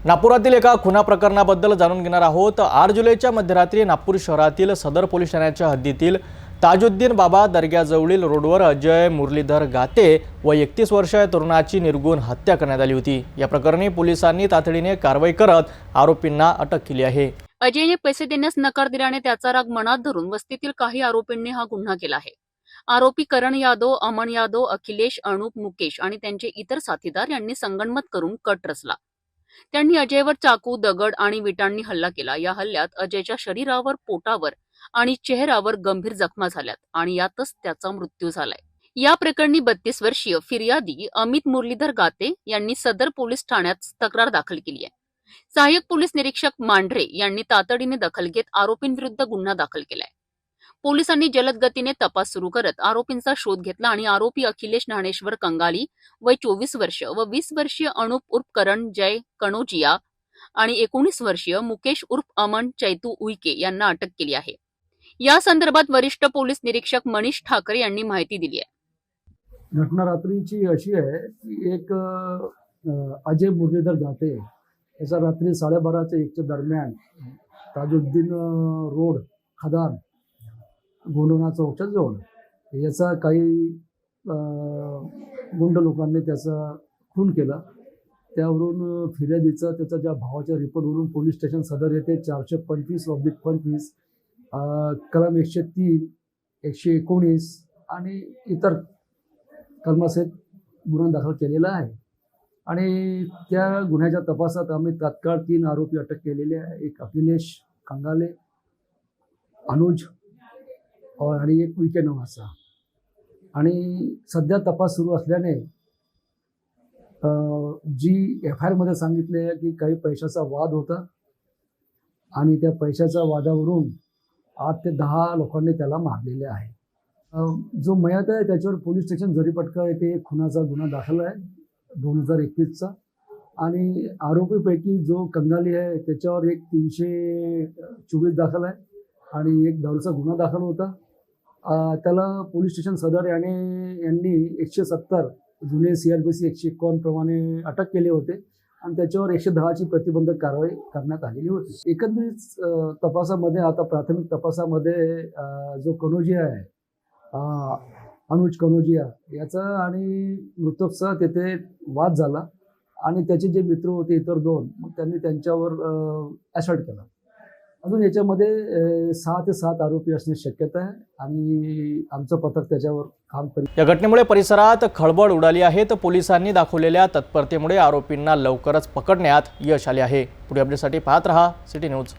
नागपुरातील एका खुना प्रकरणाबद्दल जाणून घेणार आहोत। 8 जुलैच्या मध्यरात्री नागपूर शहरातील सदर पोलीस ठाण्याच्या हद्दीतील ताजुद्दीन बाबा दर्ग्याजवळील रोडवर अजय मुरलीधर गाते व 31 वर्षीय तरुणाची निर्गुण हत्या करण्यात आली होती। या प्रकरणी पोलिसांनी तातडीने कारवाई करत आरोपींना अटक केली आहे। अजयने पैसे देण्यास नकार दिल्याने त्याचा राग मनात धरून वस्तीतील काही आरोपींनी हा गुन्हा केला आहे। आरोपी करण यादव, अमन यादव, अखिलेश, अनुप, मुकेश आणि त्यांचे इतर साथीदार यांनी संगनमत करून कट रचला। त्यांनी अजयवर चाकू, दगड आणि विटांनी हल्ला केला। या हल्ल्यात अजयच्या शरीरावर, पोटावर आणि चेहऱ्यावर गंभीर जखमा झाल्यात आणि यातच त्याचा मृत्यू झालाय। या प्रकरणी 32 वर्षीय फिर्यादी अमित मुरलीधर गाते यांनी सदर पोलीस ठाण्यात तक्रार दाखल केली आहे। सहाय्यक पोलीस निरीक्षक मांढरे यांनी तातडीने दखल घेत आरोपींविरुद्ध गुन्हा दाखल केलाय। पोलिसांनी जलद गतीने तपास सुरू करत आरोपींचा शोध घेतला आणि आरोपी अखिलेश ज्ञानेश्वर कंगाली वय 24 वर्ष व 20 वर्षीय अनुप उर्फ करण जय कणोजिया आणि 19 वर्षीय मुकेश उर्फ अमन चैतू उईके यांना अटक केली आहे। या संदर्भात वरिष्ठ पोलीस निरीक्षक मनीष ठाकरे यांनी माहिती दिली आहे। घटना रात्रीची अशी आहे की एक अजय मुरलीधर गाते याचा रात्री 12:30 ते 1 दरम्यान ताजुद्दीन रोड खदान गोंडोना चौकच्या जवळ याचा काही गुंड लोकांनी त्याचा खून केला। त्यावरून फिर्यादीचा त्याच्या ज्या भावाच्या रिपोर्टवरून पोलीस स्टेशन सदर येथे 425/25 कलम 103, 119 आणि इतर कलमासहित गुन्हा दाखल केलेला आहे आणि त्या गुन्ह्याच्या तपासात आम्ही तात्काळ 3 आरोपी अटक केलेले आहे। एक अखिलेश कंगाले, अनुज आणि एक उईके नावाचा। आणि सध्या तपास सुरू असल्याने जी FIR मध्ये सांगितले आहे की काही पैशाचा वाद होता आणि त्या पैशाच्या वादावरून 8 ते 10 लोकांनी त्याला मारलेले आहे। जो मयत आहे त्याच्यावर पोलीस स्टेशन जरीपटका येथे खुनाचा गुन्हा दाखल आहे 2021चा आणि आरोपीपैकी जो कंगाली आहे त्याच्यावर एक 324 दाखल आहे आणि एक दारूचा गुन्हा दाखल होता। त्याला पोलीस स्टेशन सदर यांनी 170 जुने CRPC 151 प्रमाणे अटक केले होते आणि त्याच्यावर 110ची प्रतिबंधक कारवाई करण्यात आलेली होती। एकंदरीत तपासामध्ये आता प्राथमिक तपासामध्ये जो कनोजिया आहे अनुज कनोजिया याचा आणि मृतकचा तेथे वाद झाला आणि त्याचे जे मित्र होते इतर 2 मग त्यांनी त्यांच्यावर असॉल्ट केला। अजून याच्यामध्ये 6 ते 7 आरोपी असण्याची शक्यता आहे आणि आमचं पथक त्याच्यावर काम करेल। या घटनेमुळे परिसरात खळबळ उडाली आहे। तर पोलिसांनी दाखवलेल्या तत्परतेमुळे आरोपींना लवकरच पकडण्यात यश आले आहे। पुढील अपडेटसाठी पाहत रहा सिटी न्यूज।